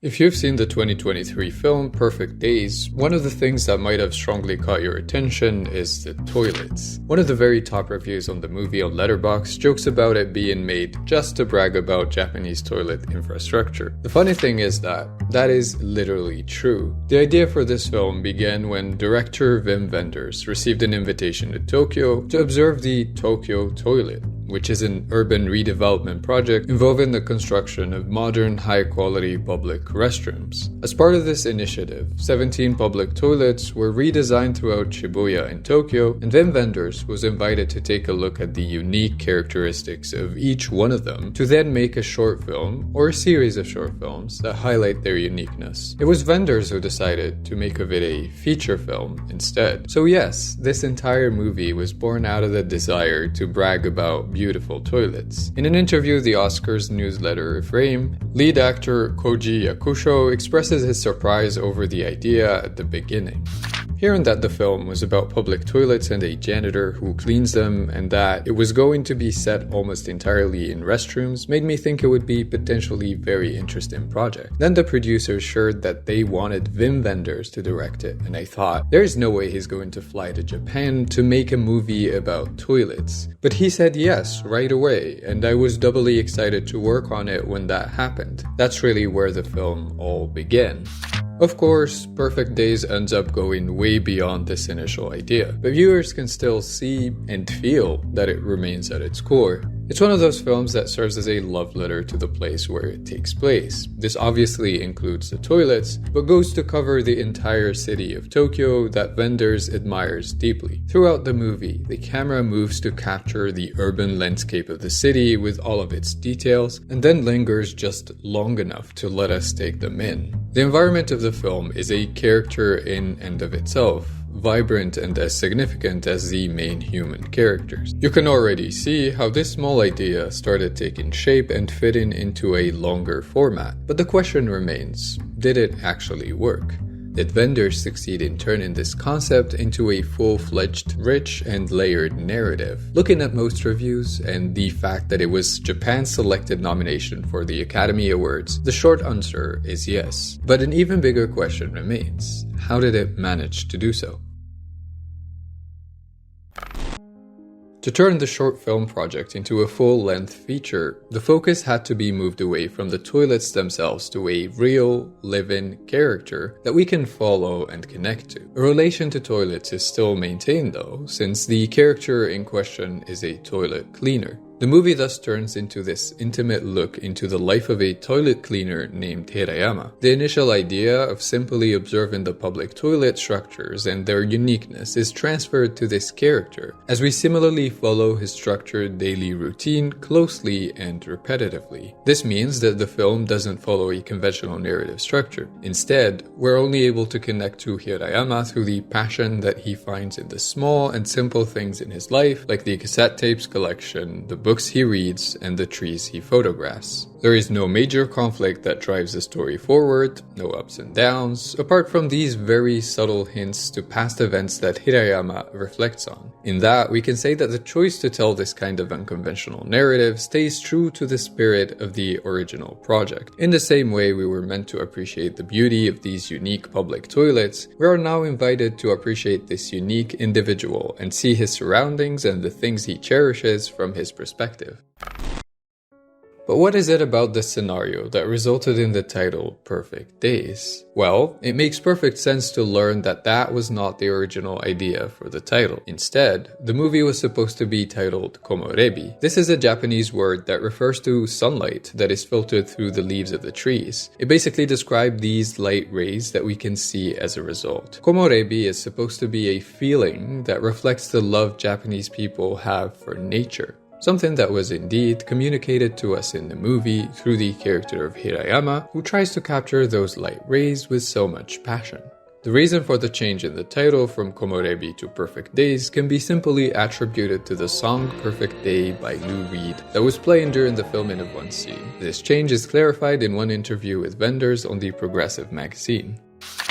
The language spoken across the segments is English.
If you've seen the 2023 film Perfect Days, one of the things that might have strongly caught your attention is the toilets. One of the very top reviews on the movie on Letterboxd jokes about it being made just to brag about Japanese toilet infrastructure. The funny thing is that is literally true. The idea for this film began when director Wim Wenders received an invitation to Tokyo to observe the Tokyo Toilet, which is an urban redevelopment project involving the construction of modern, high-quality public restrooms. As part of this initiative, 17 public toilets were redesigned throughout Shibuya in Tokyo, and Wim Wenders was invited to take a look at the unique characteristics of each one of them to then make a short film or a series of short films that highlight their uniqueness. It was Wenders who decided to make of it a feature film instead. So yes, this entire movie was born out of the desire to brag about beautiful toilets. In an interview the Oscars newsletter Frame, lead actor Kōji Yakusho expresses his surprise over the idea at the beginning. Hearing that the film was about public toilets and a janitor who cleans them, and that it was going to be set almost entirely in restrooms, made me think it would be potentially very interesting project. Then the producers shared that they wanted Wim Wenders to direct it, and I thought, there's no way he's going to fly to Japan to make a movie about toilets. But he said yes right away, and I was doubly excited to work on it when that happened. That's really where the film all began. Of course, Perfect Days ends up going way beyond this initial idea, but viewers can still see and feel that it remains at its core. It's one of those films that serves as a love letter to the place where it takes place. This obviously includes the toilets, but goes to cover the entire city of Tokyo that Wenders admires deeply. Throughout the movie, the camera moves to capture the urban landscape of the city with all of its details, and then lingers just long enough to let us take them in. The environment of the film is a character in and of itself, vibrant and as significant as the main human characters. You can already see how this small idea started taking shape and fitting into a longer format. But the question remains, did it actually work? Did Wenders succeed in turning this concept into a full-fledged, rich and layered narrative? Looking at most reviews and the fact that it was Japan's selected nomination for the Academy Awards, the short answer is yes. But an even bigger question remains, how did it manage to do so? To turn the short film project into a full-length feature, the focus had to be moved away from the toilets themselves to a real, living character that we can follow and connect to. A relation to toilets is still maintained though, since the character in question is a toilet cleaner. The movie thus turns into this intimate look into the life of a toilet cleaner named Hirayama. The initial idea of simply observing the public toilet structures and their uniqueness is transferred to this character, as we similarly follow his structured daily routine closely and repetitively. This means that the film doesn't follow a conventional narrative structure. Instead, we're only able to connect to Hirayama through the passion that he finds in the small and simple things in his life, like the cassette tapes collection, the books he reads, and the trees he photographs. There is no major conflict that drives the story forward, no ups and downs, apart from these very subtle hints to past events that Hirayama reflects on. In that, we can say that the choice to tell this kind of unconventional narrative stays true to the spirit of the original project. In the same way we were meant to appreciate the beauty of these unique public toilets, we are now invited to appreciate this unique individual and see his surroundings and the things he cherishes from his perspective. But what is it about this scenario that resulted in the title Perfect Days? Well, it makes perfect sense to learn that that was not the original idea for the title. Instead, the movie was supposed to be titled Komorebi. This is a Japanese word that refers to sunlight that is filtered through the leaves of the trees. It basically describes these light rays that we can see as a result. Komorebi is supposed to be a feeling that reflects the love Japanese people have for nature. Something that was indeed communicated to us in the movie through the character of Hirayama, who tries to capture those light rays with so much passion. The reason for the change in the title from Komorebi to Perfect Days can be simply attributed to the song Perfect Day by Lou Reed that was playing during the filming of one scene. This change is clarified in one interview with Wenders on the Progressive magazine.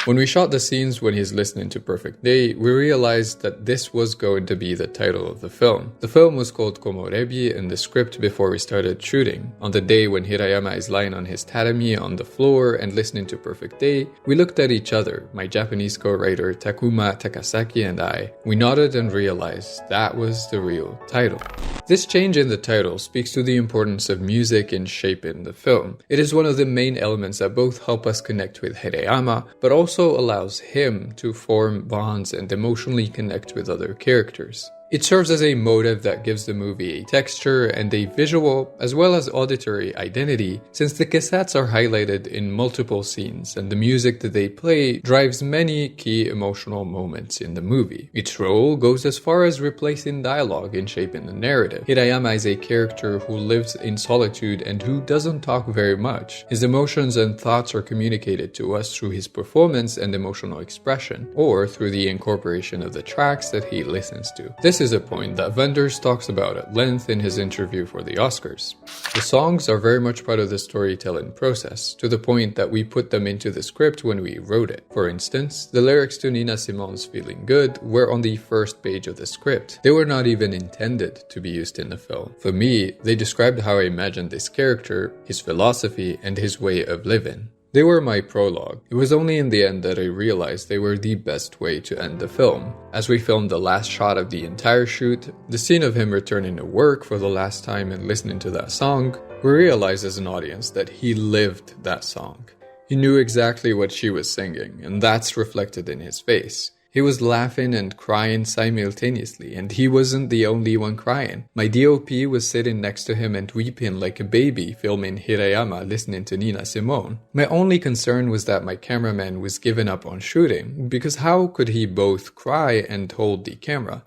When we shot the scenes when he's listening to Perfect Day, we realized that this was going to be the title of the film. The film was called Komorebi in the script before we started shooting. On the day when Hirayama is lying on his tatami on the floor and listening to Perfect Day, we looked at each other, my Japanese co-writer Takuma Takasaki and I. We nodded and realized that was the real title. This change in the title speaks to the importance of music in shaping the film. It is one of the main elements that both help us connect with Hirayama, but also allows him to form bonds and emotionally connect with other characters. It serves as a motive that gives the movie a texture and a visual as well as auditory identity, since the cassettes are highlighted in multiple scenes and the music that they play drives many key emotional moments in the movie. Its role goes as far as replacing dialogue in shaping the narrative. Hirayama is a character who lives in solitude and who doesn't talk very much. His emotions and thoughts are communicated to us through his performance and emotional expression, or through the incorporation of the tracks that he listens to. This is a point that Wenders talks about at length in his interview for the Oscars. The songs are very much part of the storytelling process, to the point that we put them into the script when we wrote it. For instance, the lyrics to Nina Simone's Feeling Good were on the first page of the script. They were not even intended to be used in the film. For me, they described how I imagined this character, his philosophy, and his way of living. They were my prologue. It was only in the end that I realized they were the best way to end the film. As we filmed the last shot of the entire shoot, the scene of him returning to work for the last time and listening to that song, we realized as an audience that he lived that song. He knew exactly what she was singing, and that's reflected in his face. He was laughing and crying simultaneously, and he wasn't the only one crying. My DOP was sitting next to him and weeping like a baby filming Hirayama listening to Nina Simone. My only concern was that my cameraman was giving up on shooting, because how could he both cry and hold the camera?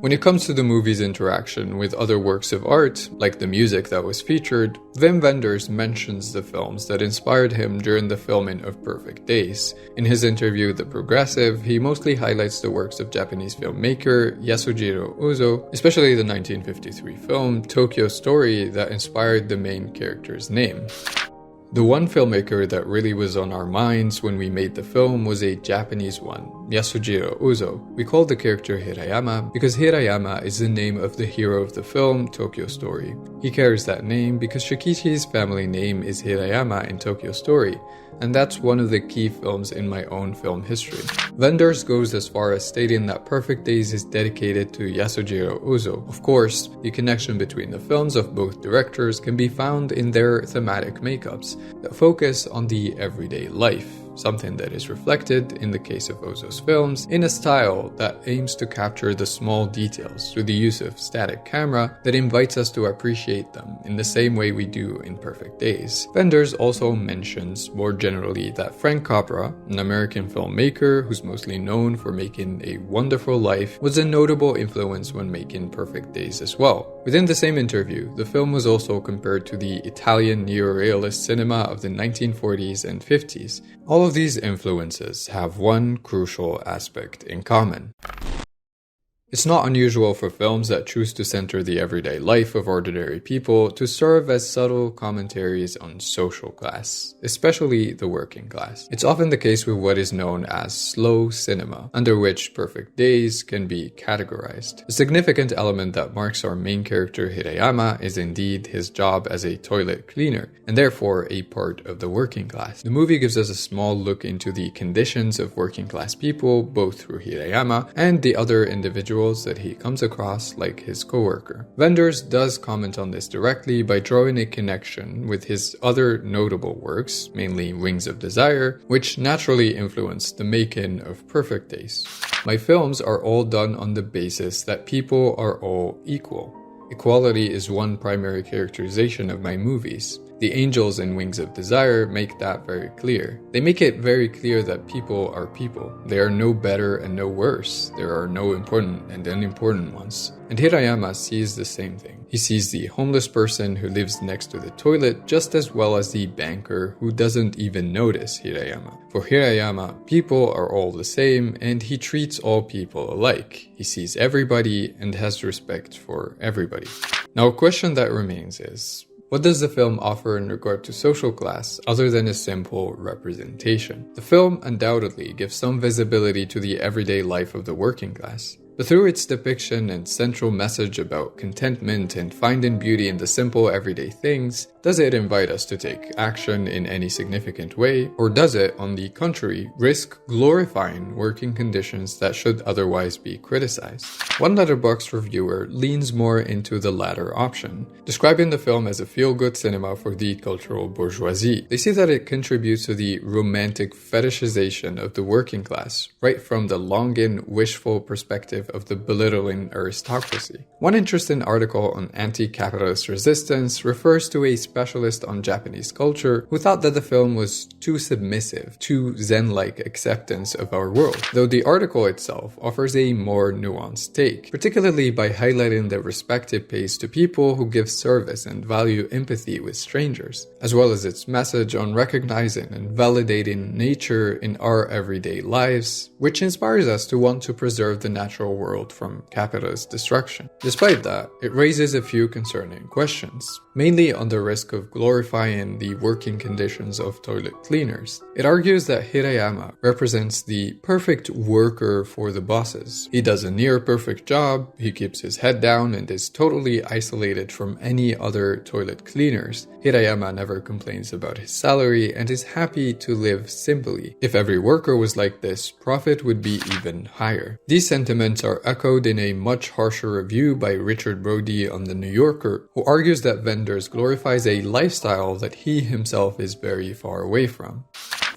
When it comes to the movie's interaction with other works of art, like the music that was featured, Wim Wenders mentions the films that inspired him during the filming of Perfect Days. In his interview The Progressive, he mostly highlights the works of Japanese filmmaker Yasujiro Ozu, especially the 1953 film Tokyo Story that inspired the main character's name. The one filmmaker that really was on our minds when we made the film was a Japanese one, Yasujiro Ozu. We called the character Hirayama because Hirayama is the name of the hero of the film Tokyo Story. He carries that name because Shikishi's family name is Hirayama in Tokyo Story, and that's one of the key films in my own film history. Wenders goes as far as stating that Perfect Days is dedicated to Yasujiro Ozu. Of course, the connection between the films of both directors can be found in their thematic makeups that focus on the everyday life, something that is reflected in the case of Ozu's films in a style that aims to capture the small details through the use of static camera that invites us to appreciate them in the same way we do in Perfect Days. Wenders also mentions more generally that Frank Capra, an American filmmaker who's mostly known for making A Wonderful Life, was a notable influence when making Perfect Days as well. Within the same interview, the film was also compared to the Italian neorealist cinema of the 1940s and 50s. All of these influences have one crucial aspect in common. It's not unusual for films that choose to center the everyday life of ordinary people to serve as subtle commentaries on social class, especially the working class. It's often the case with what is known as slow cinema, under which Perfect Days can be categorized. A significant element that marks our main character Hirayama is indeed his job as a toilet cleaner, and therefore a part of the working class. The movie gives us a small look into the conditions of working class people, both through Hirayama and the other individuals that he comes across, like his co-worker. Wenders does comment on this directly by drawing a connection with his other notable works, mainly Wings of Desire, which naturally influenced the making of Perfect Days. My films are all done on the basis that people are all equal. Equality is one primary characterization of my movies. The angels in Wings of Desire make that very clear. They make it very clear that people are people. They are no better and no worse. There are no important and unimportant ones. And Hirayama sees the same thing. He sees the homeless person who lives next to the toilet just as well as the banker who doesn't even notice Hirayama. For Hirayama, people are all the same and he treats all people alike. He sees everybody and has respect for everybody. Now, a question that remains is, What does the film offer in regard to social class other than a simple representation? The film undoubtedly gives some visibility to the everyday life of the working class. But through its depiction and central message about contentment and finding beauty in the simple everyday things, does it invite us to take action in any significant way, or does it, on the contrary, risk glorifying working conditions that should otherwise be criticized? One Letterboxd reviewer leans more into the latter option, describing the film as a feel-good cinema for the cultural bourgeoisie. They say that it contributes to the romantic fetishization of the working class, right from the longing, wishful perspective of the belittling aristocracy. One interesting article on anti-capitalist resistance refers to a specialist on Japanese culture who thought that the film was too submissive, too zen-like acceptance of our world, though the article itself offers a more nuanced take, particularly by highlighting the respect it pays to people who give service and value empathy with strangers, as well as its message on recognizing and validating nature in our everyday lives, which inspires us to want to preserve the natural world from capitalist destruction. Despite that, it raises a few concerning questions, mainly on the risk of glorifying the working conditions of toilet cleaners. It argues that Hirayama represents the perfect worker for the bosses. He does a near perfect job, he keeps his head down and is totally isolated from any other toilet cleaners. Hirayama never complains about his salary and is happy to live simply. If every worker was like this, profit would be even higher. These sentiments are echoed in a much harsher review by Richard Brody on The New Yorker, who argues that Wenders glorifies a lifestyle that he himself is very far away from.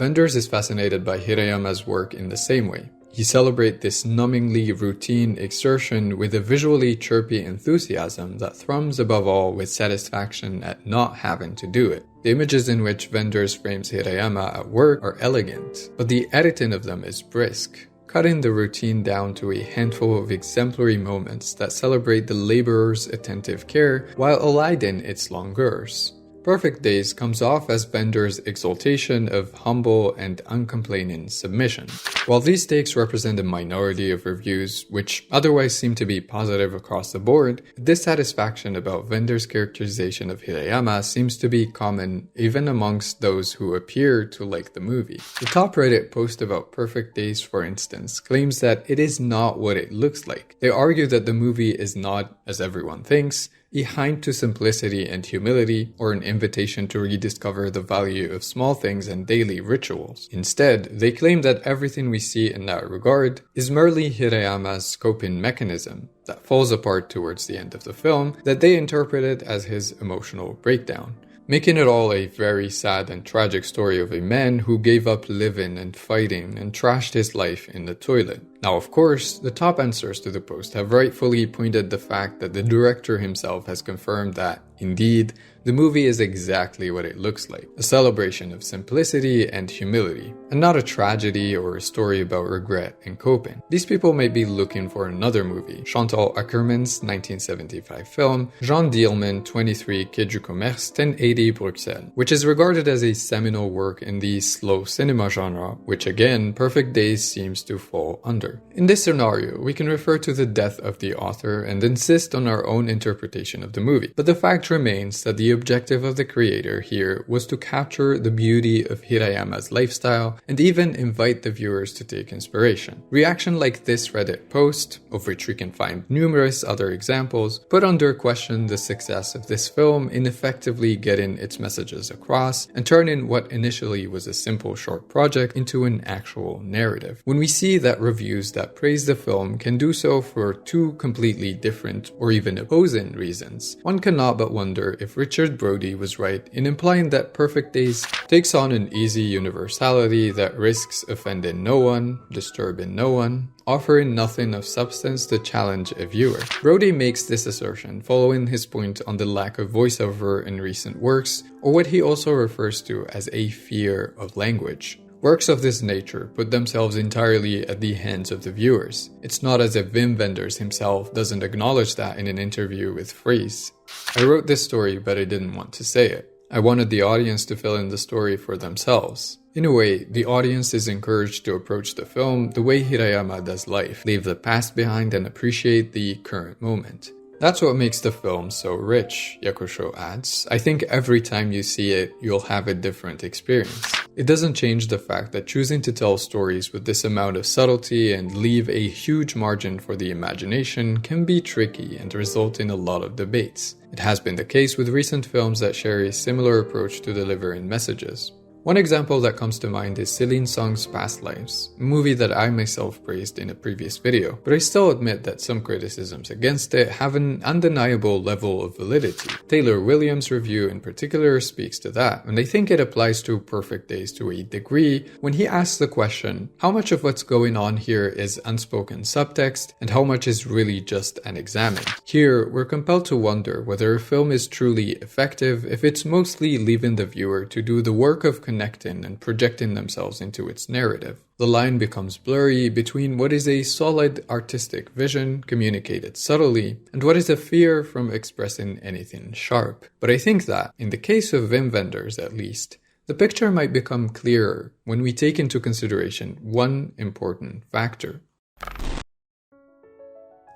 Wenders is fascinated by Hirayama's work in the same way. He celebrates this numbingly routine exertion with a visually chirpy enthusiasm that thrums above all with satisfaction at not having to do it. The images in which Wenders frames Hirayama at work are elegant, but the editing of them is brisk, cutting the routine down to a handful of exemplary moments that celebrate the laborer's attentive care while eliding its longueurs. Perfect Days comes off as Wenders' exaltation of humble and uncomplaining submission. While these takes represent a minority of reviews, which otherwise seem to be positive across the board, dissatisfaction about Wenders' characterization of Hirayama seems to be common even amongst those who appear to like the movie. The top Reddit post about Perfect Days, for instance, claims that it is not what it looks like. They argue that the movie is not, as everyone thinks, a hint to simplicity and humility, or an invitation to rediscover the value of small things and daily rituals. Instead, they claim that everything we see in that regard is merely Hirayama's coping mechanism that falls apart towards the end of the film, that they interpreted as his emotional breakdown, making it all a very sad and tragic story of a man who gave up living and fighting and trashed his life in the toilet. Now, of course, the top answers to the post have rightfully pointed the fact that the director himself has confirmed that, indeed, the movie is exactly what it looks like, a celebration of simplicity and humility, and not a tragedy or a story about regret and coping. These people may be looking for another movie, Chantal Akerman's 1975 film, Jean Dielman 23 Quai du Commerce 1080 Bruxelles, which is regarded as a seminal work in the slow cinema genre, which again, Perfect Days seems to fall under. In this scenario, we can refer to the death of the author and insist on our own interpretation of the movie, but the fact remains that the objective of the creator here was to capture the beauty of Hirayama's lifestyle and even invite the viewers to take inspiration. Reaction like this Reddit post, of which we can find numerous other examples, put under question the success of this film in effectively getting its messages across and turning what initially was a simple short project into an actual narrative. When we see that reviews that praise the film can do so for two completely different or even opposing reasons, one cannot but wonder if Richard Brody was right in implying that Perfect Days takes on an easy universality that risks offending no one, disturbing no one, offering nothing of substance to challenge a viewer. Brody makes this assertion following his point on the lack of voiceover in recent works, or what he also refers to as a fear of language. Works of this nature put themselves entirely at the hands of the viewers. It's not as if Wim Wenders himself doesn't acknowledge that in an interview with Friese. I wrote this story, but I didn't want to say it. I wanted the audience to fill in the story for themselves. In a way, the audience is encouraged to approach the film the way Hirayama does life, leave the past behind and appreciate the current moment. That's what makes the film so rich, Yakusho adds. I think every time you see it, you'll have a different experience. It doesn't change the fact that choosing to tell stories with this amount of subtlety and leave a huge margin for the imagination can be tricky and result in a lot of debates. It has been the case with recent films that share a similar approach to delivering messages. One example that comes to mind is Celine Song's Past Lives, a movie that I myself praised in a previous video, but I still admit that some criticisms against it have an undeniable level of validity. Taylor Williams' review in particular speaks to that, and I think it applies to Perfect Days to a degree when he asks the question, how much of what's going on here is unspoken subtext, and how much is really just unexamined? Here, we're compelled to wonder whether a film is truly effective if it's mostly leaving the viewer to do the work of connecting and projecting themselves into its narrative. The line becomes blurry between what is a solid artistic vision communicated subtly and what is a fear from expressing anything sharp. But I think that, in the case of Wim Wenders at least, the picture might become clearer when we take into consideration one important factor.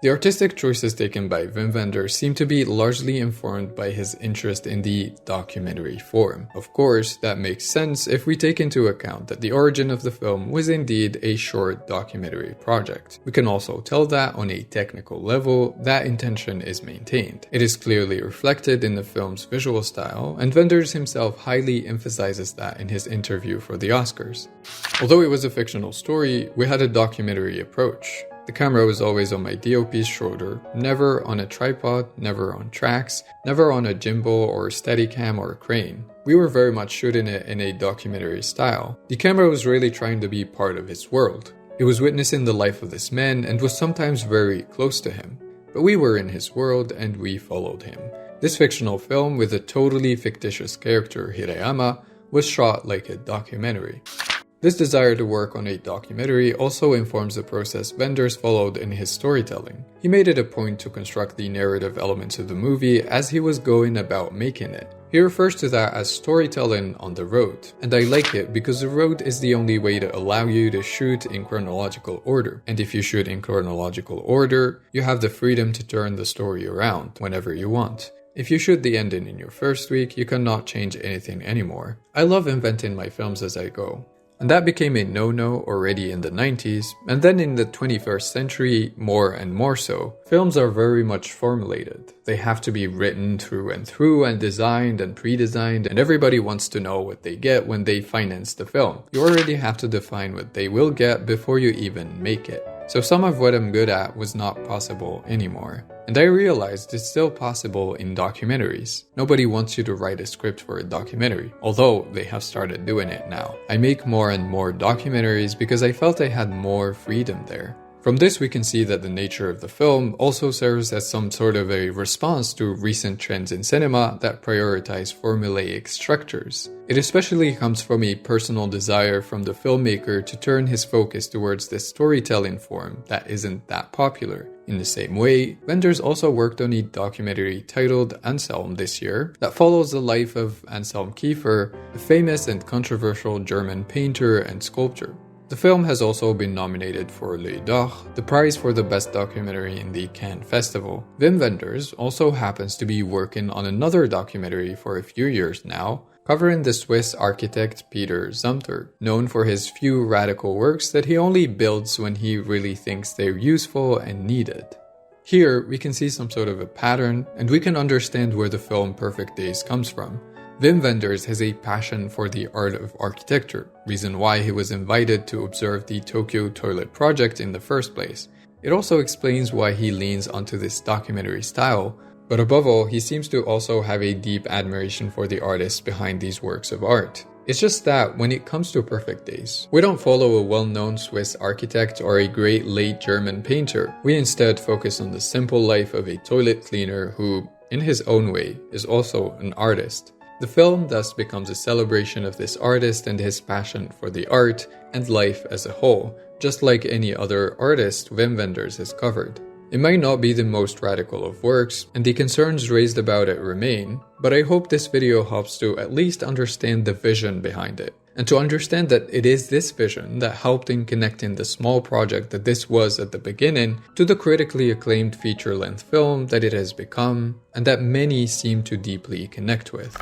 The artistic choices taken by Wim Wenders seem to be largely informed by his interest in the documentary form. Of course, that makes sense if we take into account that the origin of the film was indeed a short documentary project. We can also tell that on a technical level, that intention is maintained. It is clearly reflected in the film's visual style, and Wenders himself highly emphasizes that in his interview for the Oscars. Although it was a fictional story, we had a documentary approach. The camera was always on my DOP's shoulder, never on a tripod, never on tracks, never on a gimbal or Steadicam or a crane. We were very much shooting it in a documentary style. The camera was really trying to be part of his world. It was witnessing the life of this man and was sometimes very close to him. But we were in his world and we followed him. This fictional film with a totally fictitious character, Hirayama, was shot like a documentary. This desire to work on a documentary also informs the process Wenders followed in his storytelling. He made it a point to construct the narrative elements of the movie as he was going about making it. He refers to that as storytelling on the road, and I like it because the road is the only way to allow you to shoot in chronological order. And if you shoot in chronological order, you have the freedom to turn the story around whenever you want. If you shoot the ending in your first week, you cannot change anything anymore. I love inventing my films as I go. And that became a no-no already in the 90s, and then in the 21st century, more and more so. Films are very much formulated. They have to be written through and designed and pre-designed, and everybody wants to know what they get when they finance the film. You already have to define what they will get before you even make it. So some of what I'm good at was not possible anymore. And I realized it's still possible in documentaries. Nobody wants you to write a script for a documentary, although they have started doing it now. I make more and more documentaries because I felt I had more freedom there. From this we can see that the nature of the film also serves as some sort of a response to recent trends in cinema that prioritize formulaic structures. It especially comes from a personal desire from the filmmaker to turn his focus towards this storytelling form that isn't that popular. In the same way, Wenders also worked on a documentary titled Anselm this year that follows the life of Anselm Kiefer, a famous and controversial German painter and sculptor. The film has also been nominated for L'Œil d'Or, the prize for the best documentary in the Cannes Festival. Wim Wenders also happens to be working on another documentary for a few years now, covering the Swiss architect Peter Zumthor, known for his few radical works that he only builds when he really thinks they're useful and needed. Here, we can see some sort of a pattern, and we can understand where the film Perfect Days comes from. Wim Wenders has a passion for the art of architecture, reason why he was invited to observe the Tokyo Toilet Project in the first place. It also explains why he leans onto this documentary style, but above all, he seems to also have a deep admiration for the artists behind these works of art. It's just that, when it comes to Perfect Days, we don't follow a well-known Swiss architect or a great late German painter. We instead focus on the simple life of a toilet cleaner who, in his own way, is also an artist. The film thus becomes a celebration of this artist and his passion for the art and life as a whole, just like any other artist Wim Wenders has covered. It might not be the most radical of works, and the concerns raised about it remain, but I hope this video helps to at least understand the vision behind it. And to understand that it is this vision that helped in connecting the small project that this was at the beginning to the critically acclaimed feature-length film that it has become, and that many seem to deeply connect with.